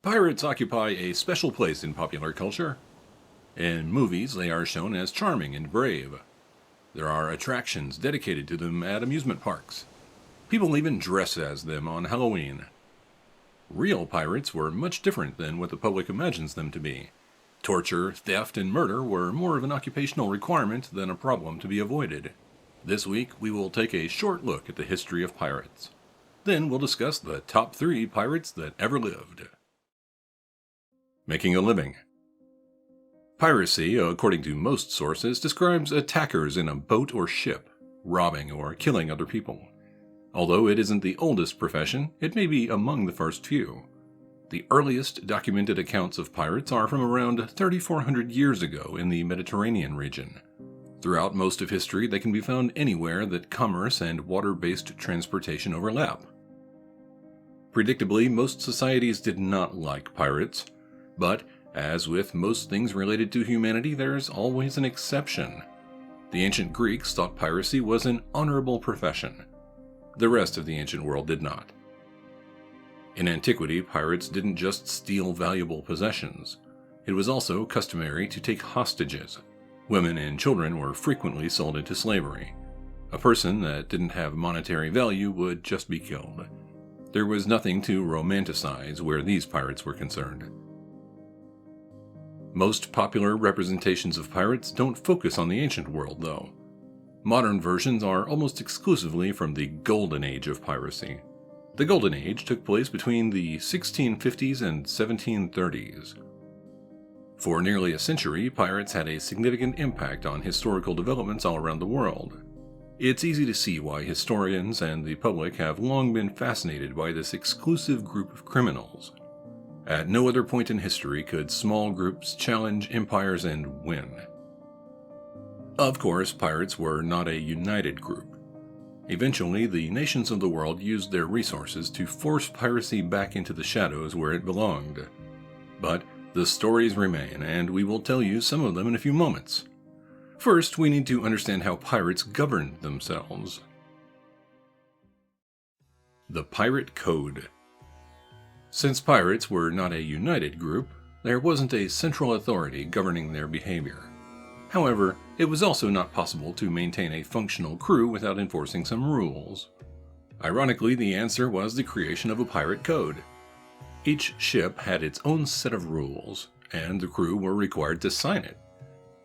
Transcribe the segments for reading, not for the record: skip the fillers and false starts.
Pirates occupy a special place in popular culture. In movies, they are shown as charming and brave. There are attractions dedicated to them at amusement parks. People even dress as them on Halloween. Real pirates were much different than what the public imagines them to be. Torture, theft, and murder were more of an occupational requirement than a problem to be avoided. This week, we will take a short look at the history of pirates. Then we'll discuss the top 3 pirates that ever lived. Making a living. Piracy, according to most sources, describes attackers in a boat or ship, robbing or killing other people. Although it isn't the oldest profession, it may be among the first few. The earliest documented accounts of pirates are from around 3,400 years ago in the Mediterranean region. Throughout most of history, they can be found anywhere that commerce and water-based transportation overlap. Predictably, most societies did not like pirates, but as with most things related to humanity, there's always an exception. The ancient Greeks thought piracy was an honorable profession. The rest of the ancient world did not. In antiquity, pirates didn't just steal valuable possessions. It was also customary to take hostages. Women and children were frequently sold into slavery. A person that didn't have monetary value would just be killed. There was nothing to romanticize where these pirates were concerned. Most popular representations of pirates don't focus on the ancient world, though. Modern versions are almost exclusively from the Golden Age of Piracy. The Golden Age took place between the 1650s and 1730s. For nearly a century, pirates had a significant impact on historical developments all around the world. It's easy to see why historians and the public have long been fascinated by this exclusive group of criminals. At no other point in history could small groups challenge empires and win. Of course, pirates were not a united group. Eventually, the nations of the world used their resources to force piracy back into the shadows where it belonged. But the stories remain, and we will tell you some of them in a few moments. First, we need to understand how pirates governed themselves. The Pirate Code. Since pirates were not a united group, there wasn't a central authority governing their behavior. However, it was also not possible to maintain a functional crew without enforcing some rules. Ironically, the answer was the creation of a pirate code. Each ship had its own set of rules, and the crew were required to sign it.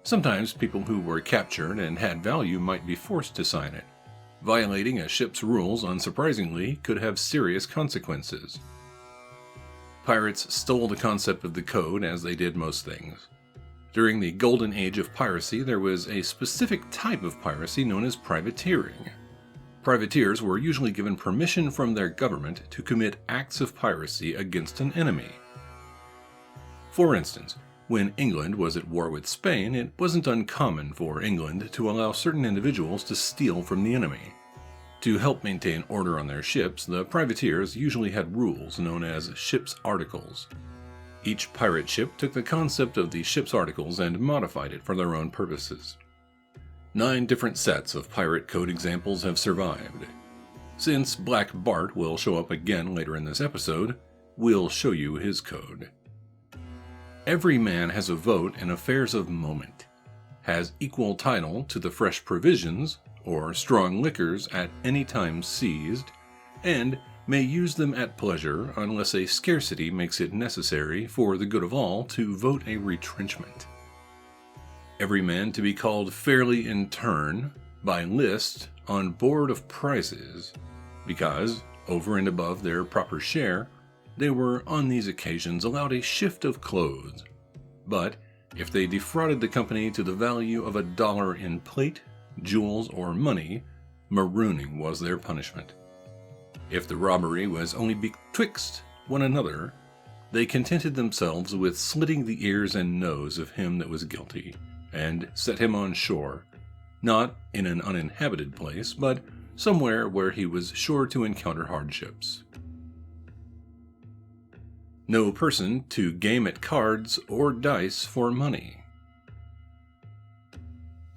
Sometimes people who were captured and had value might be forced to sign it. Violating a ship's rules, unsurprisingly, could have serious consequences. Pirates stole the concept of the code as they did most things. During the Golden Age of Piracy, there was a specific type of piracy known as privateering. Privateers were usually given permission from their government to commit acts of piracy against an enemy. For instance, when England was at war with Spain, it wasn't uncommon for England to allow certain individuals to steal from the enemy. To help maintain order on their ships, the privateers usually had rules known as ship's articles. Each pirate ship took the concept of the ship's articles and modified it for their own purposes. 9 different sets of pirate code examples have survived. Since Black Bart will show up again later in this episode, we'll show you his code. Every man has a vote in affairs of moment, has equal title to the fresh provisions or strong liquors at any time seized, and may use them at pleasure unless a scarcity makes it necessary for the good of all to vote a retrenchment. Every man to be called fairly in turn, by list, on board of prizes, because, over and above their proper share, they were on these occasions allowed a shift of clothes. But if they defrauded the company to the value of $1 in plate, jewels, or money, marooning was their punishment. If the robbery was only betwixt one another, they contented themselves with slitting the ears and nose of him that was guilty, and set him on shore, not in an uninhabited place, but somewhere where he was sure to encounter hardships. No person to game at cards or dice for money.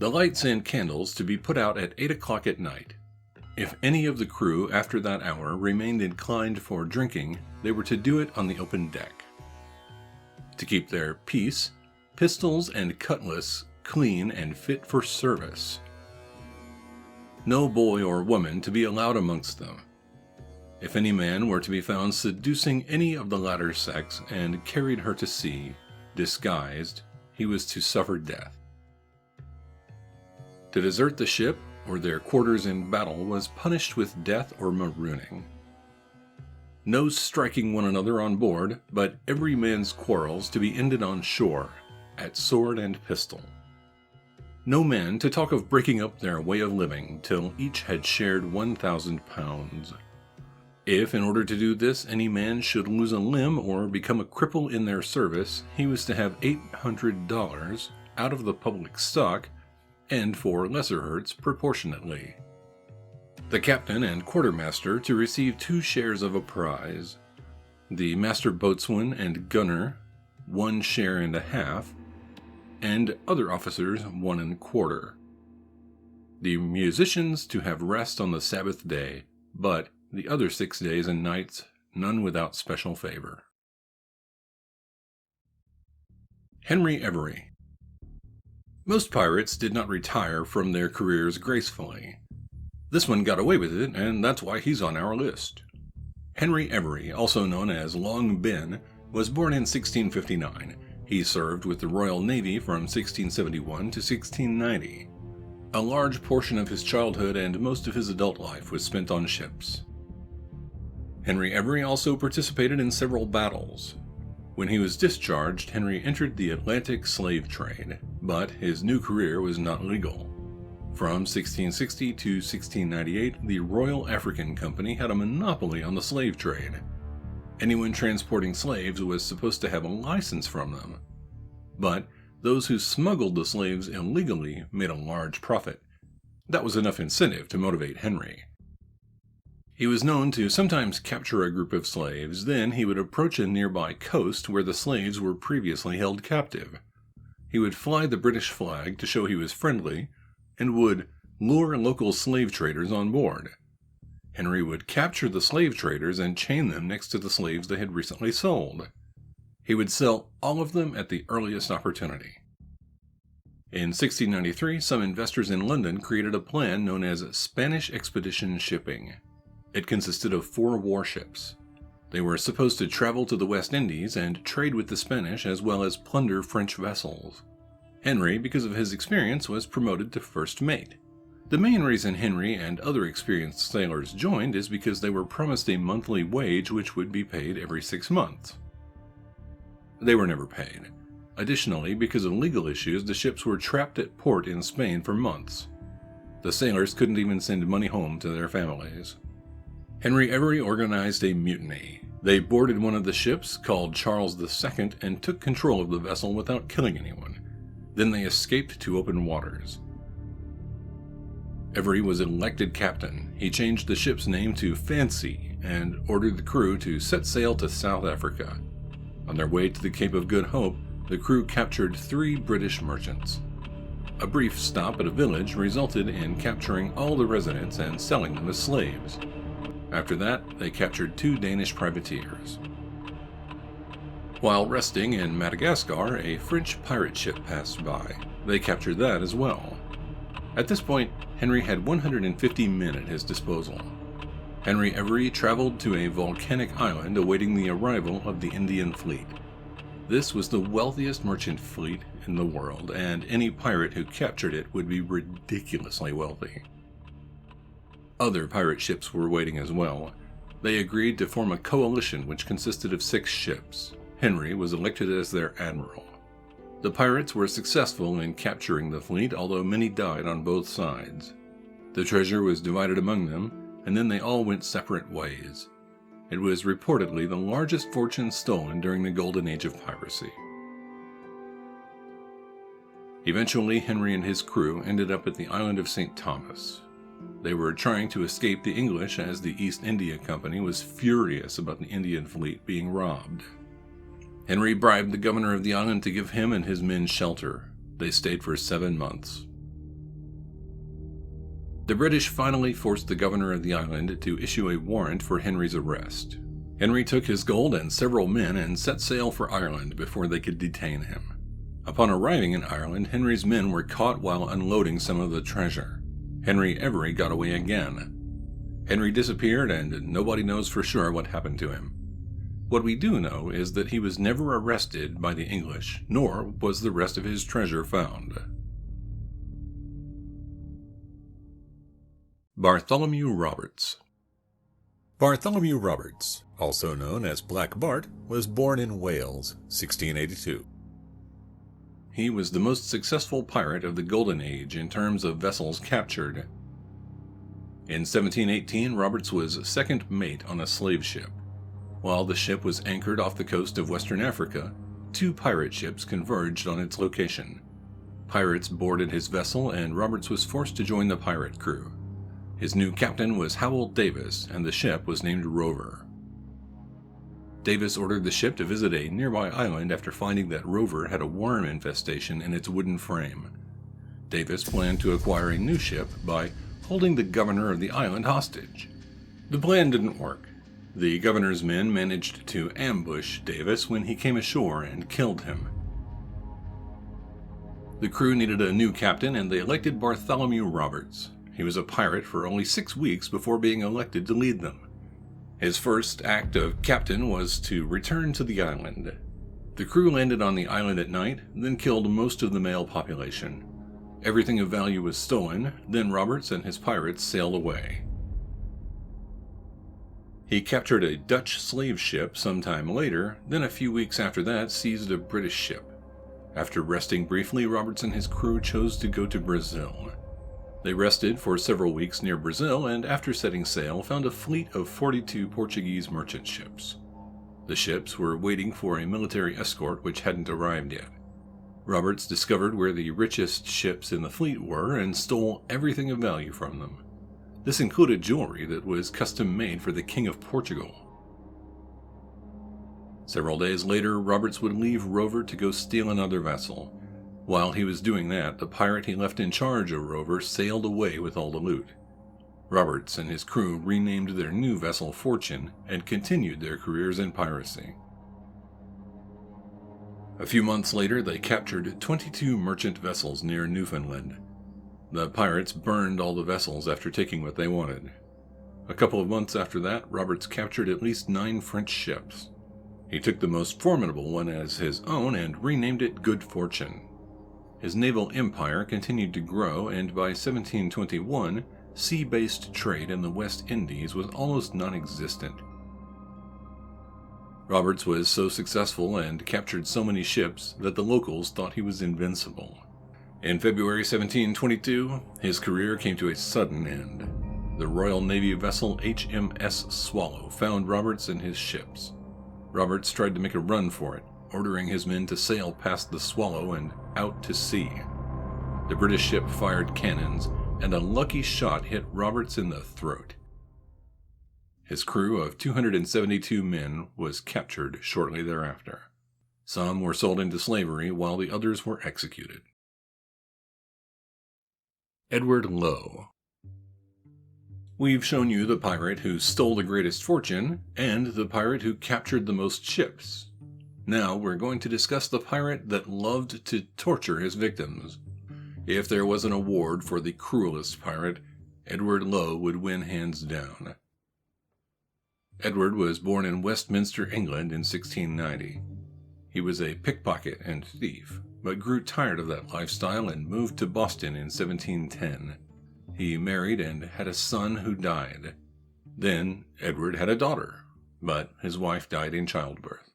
The lights and candles to be put out at 8 o'clock at night. If any of the crew after that hour remained inclined for drinking, they were to do it on the open deck. to keep their piece, pistols, and cutlass clean and fit for service. No boy or woman to be allowed amongst them. If any man were to be found seducing any of the latter sex and carried her to sea, disguised, he was to suffer death. To desert the ship or their quarters in battle was punished with death or marooning. No striking one another on board, but every man's quarrels to be ended on shore, at sword and pistol. No man to talk of breaking up their way of living till each had shared 1,000 pounds. If, in order to do this, any man should lose a limb or become a cripple in their service, he was to have $800 out of the public stock, and for lesser hurts proportionately. The captain and quartermaster to receive 2 shares of a prize, the master boatswain and gunner 1 share and a half, and other officers 1 1/4. The musicians to have rest on the Sabbath day, but the other 6 days and nights none without special favor. Henry Every. Most pirates did not retire from their careers gracefully. This one got away with it, and that's why he's on our list. Henry Every, also known as Long Ben, was born in 1659. He served with the Royal Navy from 1671 to 1690. A large portion of his childhood and most of his adult life was spent on ships. Henry Every also participated in several battles. When he was discharged, Henry entered the Atlantic slave trade, but his new career was not legal. From 1660 to 1698, the Royal African Company had a monopoly on the slave trade. Anyone transporting slaves was supposed to have a license from them. But those who smuggled the slaves illegally made a large profit. That was enough incentive to motivate Henry. He was known to sometimes capture a group of slaves, then he would approach a nearby coast where the slaves were previously held captive. He would fly the British flag to show he was friendly, and would lure local slave traders on board. Henry would capture the slave traders and chain them next to the slaves they had recently sold. He would sell all of them at the earliest opportunity. In 1693, some investors in London created a plan known as Spanish Expedition Shipping. It consisted of 4 warships. They were supposed to travel to the West Indies and trade with the Spanish as well as plunder French vessels. Henry, because of his experience, was promoted to first mate. The main reason Henry and other experienced sailors joined is because they were promised a monthly wage which would be paid every 6 months. They were never paid. Additionally, because of legal issues, the ships were trapped at port in Spain for months. The sailors couldn't even send money home to their families. Henry Every organized a mutiny. They boarded one of the ships, called Charles II, and took control of the vessel without killing anyone. Then they escaped to open waters. Every was elected captain. He changed the ship's name to Fancy and ordered the crew to set sail to South Africa. On their way to the Cape of Good Hope, the crew captured 3 British merchants. A brief stop at a village resulted in capturing all the residents and selling them as slaves. After that, they captured 2 Danish privateers. While resting in Madagascar, a French pirate ship passed by. They captured that as well. At this point, Henry had 150 men at his disposal. Henry Every traveled to a volcanic island awaiting the arrival of the Indian fleet. This was the wealthiest merchant fleet in the world, and any pirate who captured it would be ridiculously wealthy. Other pirate ships were waiting as well. They agreed to form a coalition which consisted of 6 ships. Henry was elected as their admiral. The pirates were successful in capturing the fleet, although many died on both sides. The treasure was divided among them, and then they all went separate ways. It was reportedly the largest fortune stolen during the Golden Age of Piracy. Eventually, Henry and his crew ended up at the island of St. Thomas. They were trying to escape the English as the East India Company was furious about the Indian fleet being robbed. Henry bribed the governor of the island to give him and his men shelter. They stayed for 7 months. The British finally forced the governor of the island to issue a warrant for Henry's arrest. Henry took his gold and several men and set sail for Ireland before they could detain him. Upon arriving in Ireland, Henry's men were caught while unloading some of the treasure. Henry Every got away again. Henry disappeared, and nobody knows for sure what happened to him. What we do know is that he was never arrested by the English, nor was the rest of his treasure found. Bartholomew Roberts. Bartholomew Roberts, also known as Black Bart, was born in Wales, 1682. He was the most successful pirate of the Golden Age in terms of vessels captured. In 1718, Roberts was second mate on a slave ship. While the ship was anchored off the coast of Western Africa, two pirate ships converged on its location. Pirates boarded his vessel, and Roberts was forced to join the pirate crew. His new captain was Howell Davis, and the ship was named Rover. Davis ordered the ship to visit a nearby island after finding that Rover had a worm infestation in its wooden frame. Davis planned to acquire a new ship by holding the governor of the island hostage. The plan didn't work. The governor's men managed to ambush Davis when he came ashore and killed him. The crew needed a new captain, and they elected Bartholomew Roberts. He was a pirate for only 6 weeks before being elected to lead them. His first act of captain was to return to the island. The crew landed on the island at night, then killed most of the male population. Everything of value was stolen, then Roberts and his pirates sailed away. He captured a Dutch slave ship sometime later, then a few weeks after that seized a British ship. After resting briefly, Roberts and his crew chose to go to Brazil. They rested for several weeks near Brazil, and after setting sail, found a fleet of 42 Portuguese merchant ships. The ships were waiting for a military escort which hadn't arrived yet. Roberts discovered where the richest ships in the fleet were and stole everything of value from them. This included jewelry that was custom-made for the King of Portugal. Several days later, Roberts would leave Rover to go steal another vessel. While he was doing that, the pirate he left in charge of Rover sailed away with all the loot. Roberts and his crew renamed their new vessel Fortune and continued their careers in piracy. A few months later, they captured 22 merchant vessels near Newfoundland. The pirates burned all the vessels after taking what they wanted. A couple of months after that, Roberts captured at least 9 French ships. He took the most formidable one as his own and renamed it Good Fortune. His naval empire continued to grow, and by 1721, sea-based trade in the West Indies was almost non-existent. Roberts was so successful and captured so many ships that the locals thought he was invincible. In February 1722, his career came to a sudden end. The Royal Navy vessel HMS Swallow found Roberts and his ships. Roberts tried to make a run for it, ordering his men to sail past the Swallow and out to sea. The British ship fired cannons, and a lucky shot hit Roberts in the throat. His crew of 272 men was captured shortly thereafter. Some were sold into slavery, while the others were executed. Edward Lowe. We've shown you the pirate who stole the greatest fortune, and the pirate who captured the most ships. Now we're going to discuss the pirate that loved to torture his victims. If there was an award for the cruelest pirate, Edward Lowe would win hands down. Edward was born in Westminster, England in 1690. He was a pickpocket and thief, but grew tired of that lifestyle and moved to Boston in 1710. He married and had a son who died. Then Edward had a daughter, but his wife died in childbirth.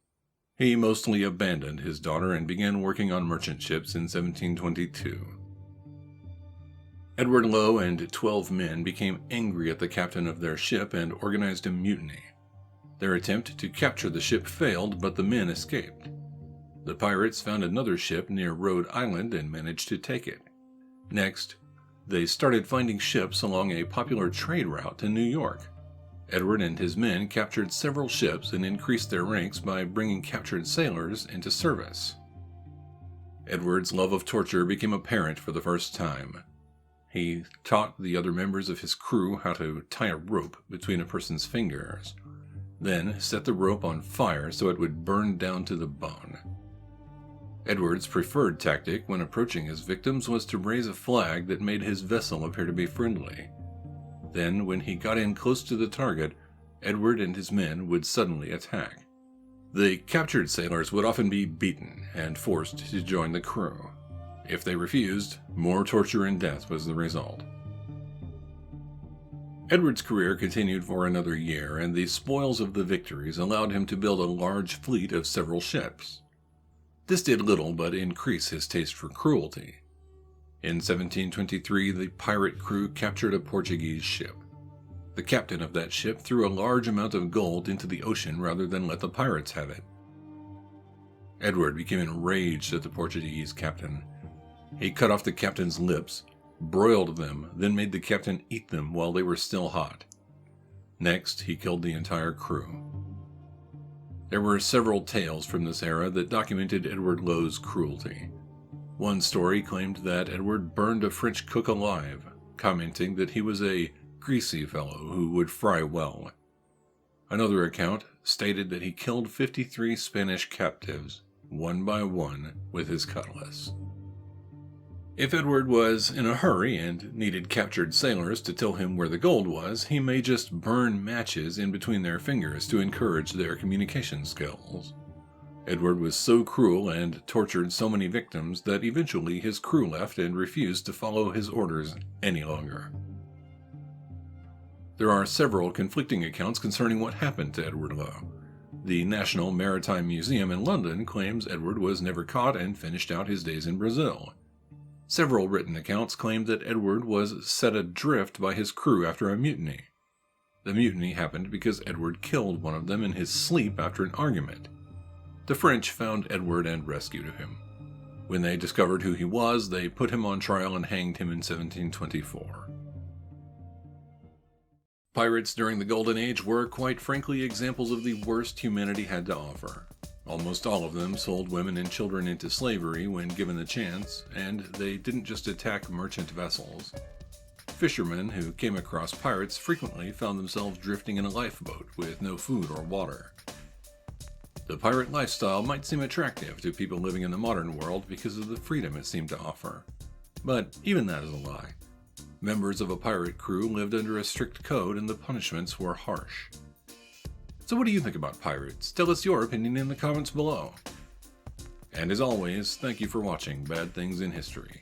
He mostly abandoned his daughter and began working on merchant ships in 1722. Edward Lowe and 12 men became angry at the captain of their ship and organized a mutiny. Their attempt to capture the ship failed, but the men escaped. The pirates found another ship near Rhode Island and managed to take it. Next, they started finding ships along a popular trade route to New York. Edward and his men captured several ships and increased their ranks by bringing captured sailors into service. Edward's love of torture became apparent for the first time. He taught the other members of his crew how to tie a rope between a person's fingers. then set the rope on fire so it would burn down to the bone. Edward's preferred tactic when approaching his victims was to raise a flag that made his vessel appear to be friendly. Then, when he got in close to the target, Edward and his men would suddenly attack. The captured sailors would often be beaten and forced to join the crew. If they refused, more torture and death was the result. Edward's career continued for another year, and the spoils of the victories allowed him to build a large fleet of several ships. This did little but increase his taste for cruelty. In 1723, the pirate crew captured a Portuguese ship. The captain of that ship threw a large amount of gold into the ocean rather than let the pirates have it. Edward became enraged at the Portuguese captain. He cut off the captain's lips, broiled them, then made the captain eat them while they were still hot. Next, he killed the entire crew. There were several tales from this era that documented Edward Lowe's cruelty. One story claimed that Edward burned a French cook alive, commenting that he was a greasy fellow who would fry well. Another account stated that he killed 53 Spanish captives, one by one, with his cutlass. If Edward was in a hurry and needed captured sailors to tell him where the gold was, he may just burn matches in between their fingers to encourage their communication skills. Edward was so cruel and tortured so many victims that eventually his crew left and refused to follow his orders any longer. There are several conflicting accounts concerning what happened to Edward Lowe. The National Maritime Museum in London claims Edward was never caught and finished out his days in Brazil. Several written accounts claim that Edward was set adrift by his crew after a mutiny. The mutiny happened because Edward killed one of them in his sleep after an argument. The French found Edward and rescued him. When they discovered who he was, they put him on trial and hanged him in 1724. Pirates during the Golden Age were, quite frankly, examples of the worst humanity had to offer. Almost all of them sold women and children into slavery when given the chance, and they didn't just attack merchant vessels. Fishermen who came across pirates frequently found themselves drifting in a lifeboat with no food or water. The pirate lifestyle might seem attractive to people living in the modern world because of the freedom it seemed to offer. But even that is a lie. Members of a pirate crew lived under a strict code and the punishments were harsh. So what do you think about pirates? Tell us your opinion in the comments below. And as always, thank you for watching Bad Things in History.